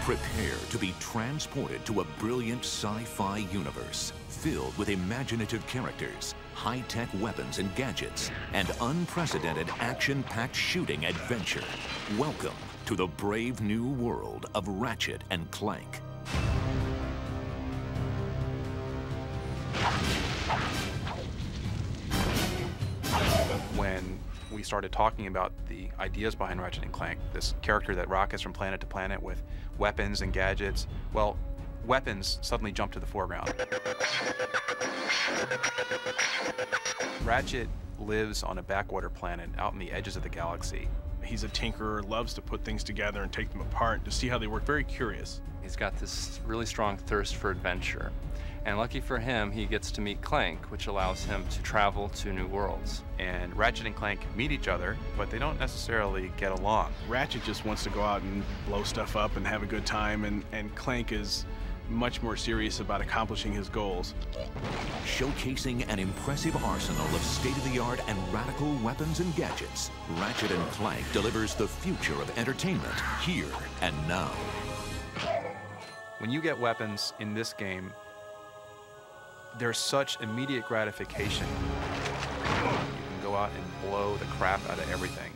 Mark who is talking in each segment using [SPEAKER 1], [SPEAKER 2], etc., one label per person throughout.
[SPEAKER 1] Prepare to be transported to a brilliant sci-fi universe filled with imaginative characters, high-tech weapons and gadgets, and unprecedented action-packed shooting adventure. Welcome to the brave new world of Ratchet and Clank.
[SPEAKER 2] When we started talking about the ideas behind Ratchet and Clank, this character that rockets from planet to planet with weapons and gadgets, well, weapons suddenly jumped to the foreground. Ratchet lives on a backwater planet out in the edges of the galaxy.
[SPEAKER 3] He's a tinkerer, loves to put things together and take them apart to see how they work, very curious.
[SPEAKER 4] He's got this really strong thirst for adventure. And lucky for him, he gets to meet Clank, which allows him to travel to new worlds.
[SPEAKER 2] And Ratchet and Clank meet each other, but they don't necessarily get along.
[SPEAKER 3] Ratchet just wants to go out and blow stuff up and have a good time, and Clank is much more serious about accomplishing his goals.
[SPEAKER 1] Showcasing an impressive arsenal of state-of-the-art and radical weapons and gadgets, Ratchet and Clank delivers the future of entertainment here and now.
[SPEAKER 2] When you get weapons in this game, there's such immediate gratification. You can go out and blow the crap out of everything.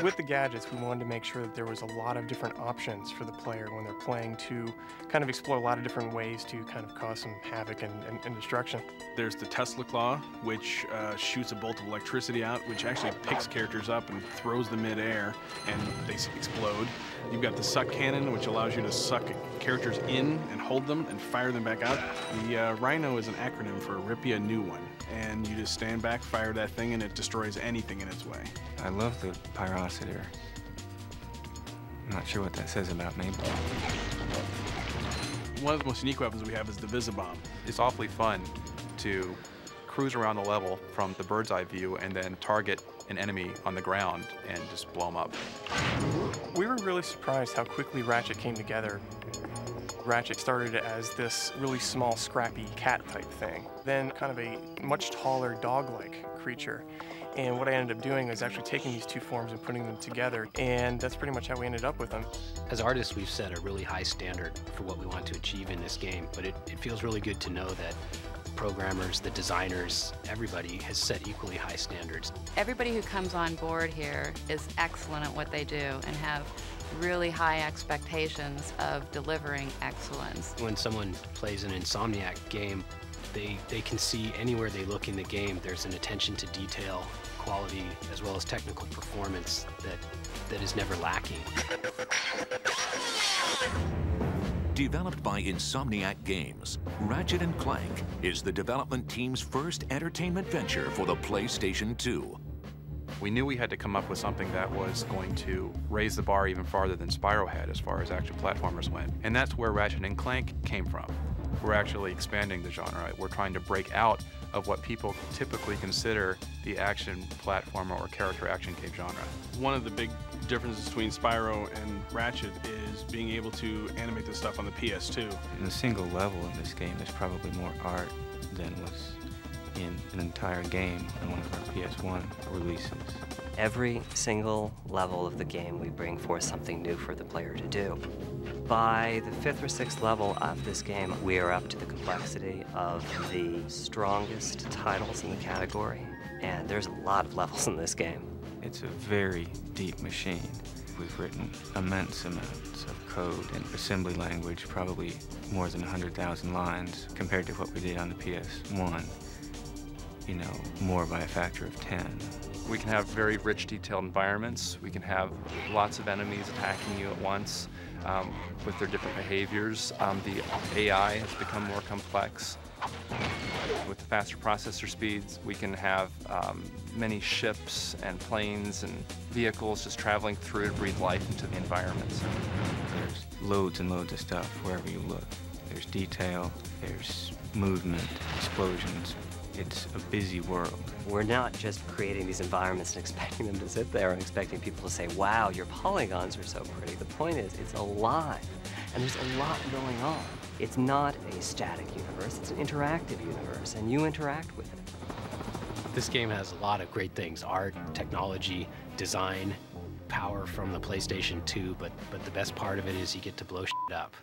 [SPEAKER 5] With the gadgets, we wanted to make sure that there was a lot of different options for the player when they're playing to kind of explore a lot of different ways to kind of cause some havoc and destruction.
[SPEAKER 3] There's the Tesla Claw, which shoots a bolt of electricity out, which actually picks characters up and throws them mid-air, and they explode. You've got the Suck Cannon, which allows you to suck characters in and hold them and fire them back out. The Rhino is an acronym for Rip Ya a New One, and you just stand back, fire that thing, and it destroys anything in its way.
[SPEAKER 6] I love the pyrocitor. I'm not sure what that says about me.
[SPEAKER 3] One of the most unique weapons we have is the Visibomb.
[SPEAKER 2] It's awfully fun to cruise around the level from the bird's eye view and then target an enemy on the ground and just blow them up.
[SPEAKER 5] We were really surprised how quickly Ratchet came together. Ratchet started as this really small, scrappy cat-type thing, then kind of a much taller dog-like creature. And what I ended up doing is actually taking these two forms and putting them together, and that's pretty much how we ended up with them.
[SPEAKER 7] As artists, we've set a really high standard for what we want to achieve in this game, but it feels really good to know that programmers, the designers, everybody has set equally high standards.
[SPEAKER 8] Everybody who comes on board here is excellent at what they do and have really high expectations of delivering excellence.
[SPEAKER 7] When someone plays an Insomniac game, they can see anywhere they look in the game, there's an attention to detail, quality, as well as technical performance that is never lacking.
[SPEAKER 1] Developed by Insomniac Games, Ratchet and Clank is the development team's first entertainment venture for the PlayStation 2.
[SPEAKER 2] We knew we had to come up with something that was going to raise the bar even farther than Spyro had as far as action platformers went. And that's where Ratchet and Clank came from. We're actually expanding the genre. We're trying to break out of what people typically consider the action platformer or character action game genre.
[SPEAKER 3] One of the big differences between Spyro and Ratchet is being able to animate this stuff on the PS2.
[SPEAKER 6] In a single level in this game, there's probably more art than was in an entire game on one of our PS1 releases.
[SPEAKER 9] Every single level of the game, we bring forth something new for the player to do. By the 5th or 6th level of this game, we are up to the complexity of the strongest titles in the category, and there's a lot of levels in this game.
[SPEAKER 6] It's a very deep machine. We've written immense amounts of code and assembly language, probably more than 100,000 lines compared to what we did on the PS1. You know, more by a factor of 10.
[SPEAKER 4] We can have very rich, detailed environments. We can have lots of enemies attacking you at once with their different behaviors. The AI has become more complex. With the faster processor speeds, we can have many ships and planes and vehicles just traveling through to breathe life into the environments.
[SPEAKER 6] There's loads and loads of stuff wherever you look. There's detail, there's movement, explosions. It's a busy world.
[SPEAKER 9] We're not just creating these environments and expecting them to sit there and expecting people to say, wow, your polygons are so pretty. The point is, it's alive, and there's a lot going on. It's not a static universe, it's an interactive universe, and you interact with it.
[SPEAKER 7] This game has a lot of great things: art, technology, design, power from the PlayStation 2, but the best part of it is you get to blow shit up.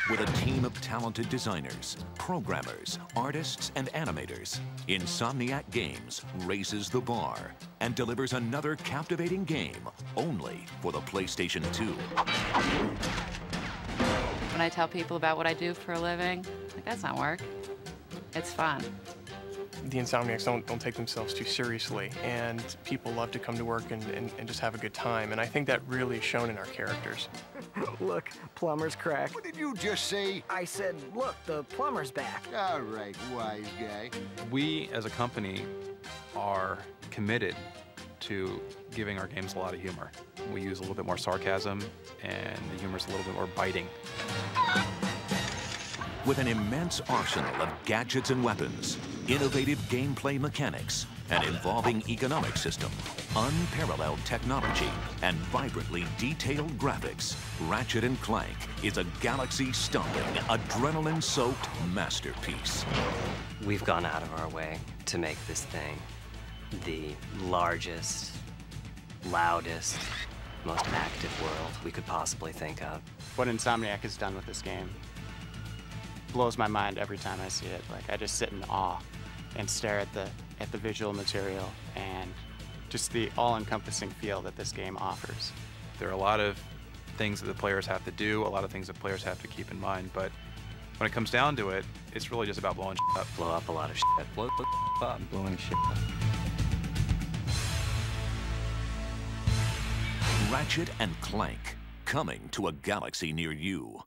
[SPEAKER 1] With a team of talented designers, programmers, artists, and animators, Insomniac Games raises the bar and delivers another captivating game only for the PlayStation 2.
[SPEAKER 8] When I tell people about what I do for a living, like, that's not work. It's fun.
[SPEAKER 5] The Insomniacs don't take themselves too seriously, and people love to come to work and just have a good time, and I think that really is shown in our characters.
[SPEAKER 10] Look, plumber's crack.
[SPEAKER 11] What did you just say?
[SPEAKER 10] I said, look, the plumber's back.
[SPEAKER 11] All right, wise guy.
[SPEAKER 2] We, as a company, are committed to giving our games a lot of humor. We use a little bit more sarcasm, and the humor's a little bit more biting.
[SPEAKER 1] With an immense arsenal of gadgets and weapons, innovative gameplay mechanics, an evolving economic system, unparalleled technology, and vibrantly detailed graphics, Ratchet & Clank is a galaxy-stomping, adrenaline-soaked masterpiece.
[SPEAKER 9] We've gone out of our way to make this thing the largest, loudest, most active world we could possibly think of.
[SPEAKER 12] What Insomniac has done with this game blows my mind every time I see it. Like, I just sit in awe and stare at the visual material and just the all-encompassing feel that this game offers.
[SPEAKER 2] There are a lot of things that the players have to do, a lot of things that players have to keep in mind, but when it comes down to it, it's really just about blowing shit up.
[SPEAKER 9] Blow up a lot of shit.
[SPEAKER 6] Blow up, blowing shit up.
[SPEAKER 1] Ratchet & Clank, coming to a galaxy near you.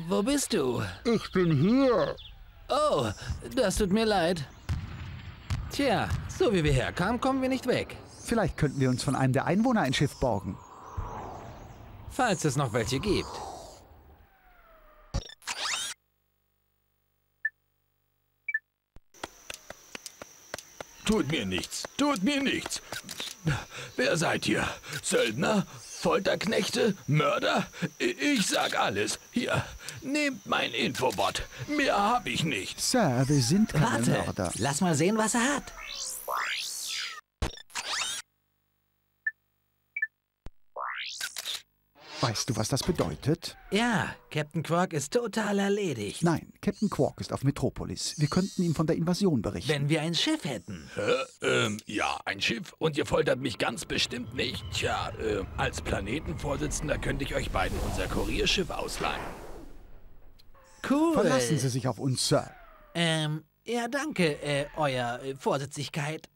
[SPEAKER 13] Wo bist du?
[SPEAKER 11] Ich bin hier.
[SPEAKER 13] Oh, das tut mir leid. Tja, so wie wir herkamen, kommen wir nicht weg.
[SPEAKER 14] Vielleicht könnten wir uns von einem der Einwohner ein Schiff borgen.
[SPEAKER 13] Falls es noch welche gibt.
[SPEAKER 15] Tut mir nichts, tut mir nichts. Wer seid ihr? Söldner? Folterknechte? Mörder? Ich sag alles. Hier, nehmt mein Infobot. Mehr hab ich nicht.
[SPEAKER 14] Sir, wir sind keine
[SPEAKER 13] Warte,
[SPEAKER 14] Mörder.
[SPEAKER 13] lass mal sehen, was er hat.
[SPEAKER 14] Weißt du, was das bedeutet?
[SPEAKER 13] Ja, Captain Quark ist total erledigt.
[SPEAKER 14] Nein, Captain Quark ist auf Metropolis. Wir könnten ihm von der Invasion berichten.
[SPEAKER 13] Wenn wir ein Schiff hätten.
[SPEAKER 15] Ja, ein Schiff und ihr foltert mich ganz bestimmt nicht. Tja, als Planetenvorsitzender könnte ich euch beiden unser Kurierschiff ausleihen.
[SPEAKER 13] Cool.
[SPEAKER 14] Verlassen Sie sich auf uns, Sir.
[SPEAKER 13] Ja, danke, Euer Vorsitzigkeit.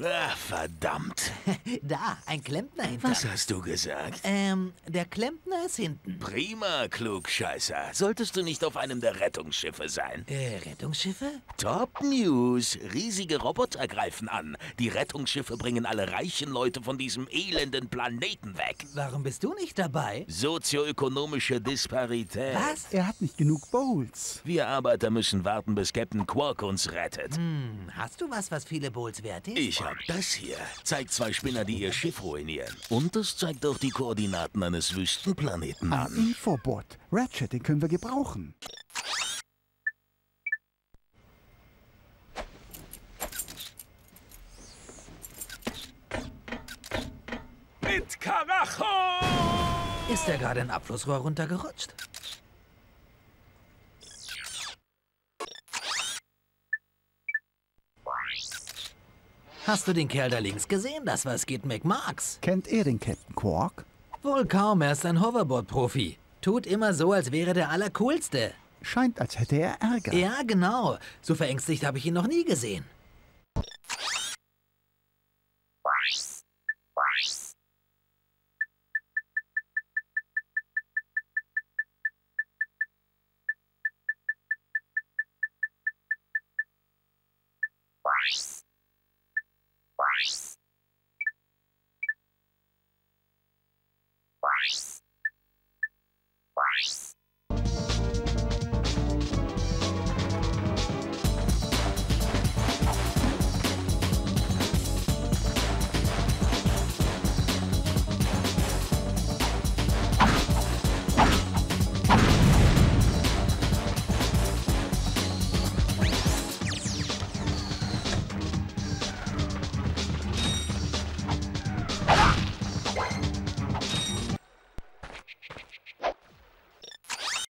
[SPEAKER 15] Ach, verdammt.
[SPEAKER 13] Da, ein Klempner hinter.
[SPEAKER 15] Was hast du gesagt?
[SPEAKER 13] Der Klempner ist hinten.
[SPEAKER 15] Prima, Klugscheißer. Solltest du nicht auf einem der Rettungsschiffe sein?
[SPEAKER 13] Rettungsschiffe?
[SPEAKER 15] Top News. Riesige Roboter greifen an. Die Rettungsschiffe bringen alle reichen Leute von diesem elenden Planeten weg.
[SPEAKER 13] Warum bist du nicht dabei?
[SPEAKER 15] Sozioökonomische Disparität.
[SPEAKER 13] Was?
[SPEAKER 14] Er hat nicht genug Bowls.
[SPEAKER 15] Wir Arbeiter müssen warten, bis Captain Quark uns rettet.
[SPEAKER 13] Hast du was viele Bowls wert ist?
[SPEAKER 15] Ich hab das hier. Zeigt zwei Spinner, die ihr Schiff ruinieren. Und es zeigt auch die Koordinaten eines Wüstenplaneten
[SPEAKER 14] Ein
[SPEAKER 15] an.
[SPEAKER 14] Infobot. Ratchet, den können wir gebrauchen.
[SPEAKER 15] Mit Karacho!
[SPEAKER 13] Ist er gerade ein Abflussrohr runtergerutscht? Hast du den Kerl da links gesehen? Das war Skid McMarx.
[SPEAKER 14] Kennt er den Captain Quark?
[SPEAKER 13] Wohl kaum, er ist ein Hoverboard-Profi. Tut immer so, als wäre der Allercoolste.
[SPEAKER 14] Scheint, als hätte er Ärger.
[SPEAKER 13] Ja, genau. So verängstigt habe ich ihn noch nie gesehen.
[SPEAKER 16] Bye.